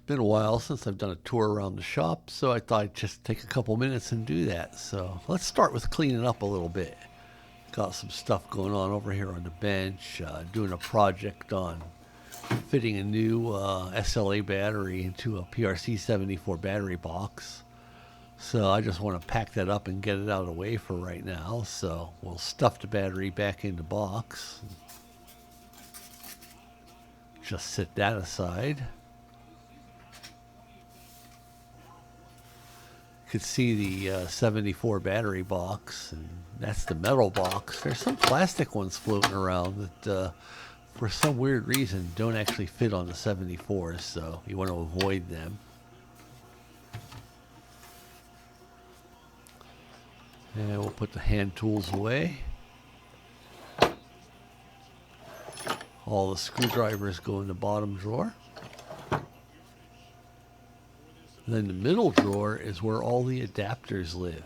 been a while since I've done a tour around the shop, so I thought I'd just take a couple minutes and do that. So let's start with cleaning up a little bit. Got some stuff going on over here on the bench, doing a project on fitting a new SLA battery into a PRC-74 battery box. So I just want to pack that up and get it out of the way for right now. So we'll stuff the battery back in the box. Just set that aside. You could see the 74 battery box, and that's the metal box. There's some plastic ones floating around that for some weird reason don't actually fit on the 74s, so you want to avoid them. And we'll put the hand tools away. All the screwdrivers go in the bottom drawer. Then the middle drawer is where all the adapters live.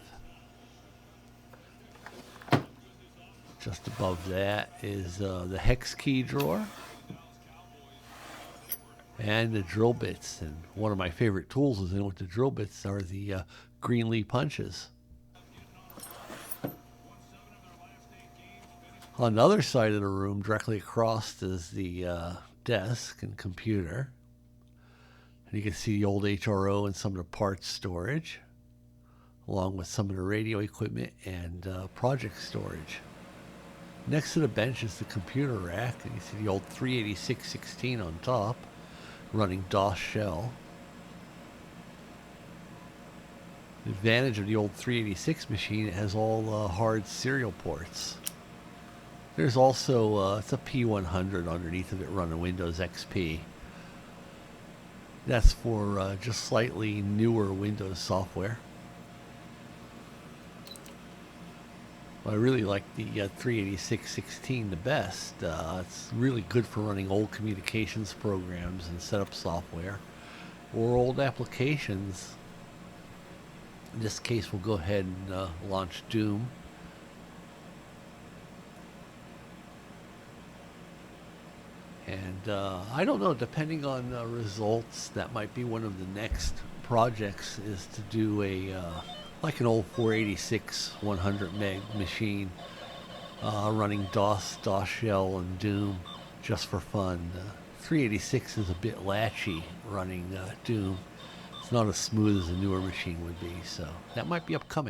Just above that is the hex key drawer and the drill bits. And one of my favorite tools is in with the drill bits are the Greenlee punches. On the other side of the room, directly across, is the desk and computer. And you can see the old HRO and some of the parts storage, along with some of the radio equipment and project storage. Next to the bench is the computer rack, and you see the old 38616 on top, running DOS shell. The advantage of the old 386 machine, it has all hard serial ports. There's also, it's a P100 underneath of it running Windows XP. That's for just slightly newer Windows software. I really like the 38616 the best. It's really good for running old communications programs and setup software or old applications. In this case, we'll go ahead and launch Doom. And I don't know, depending on results, that might be one of the next projects is to do a like an old 486 100 meg machine running DOS shell and Doom just for fun. 386 is a bit latchy running Doom. It's not as smooth as a newer machine would be, so that might be upcoming.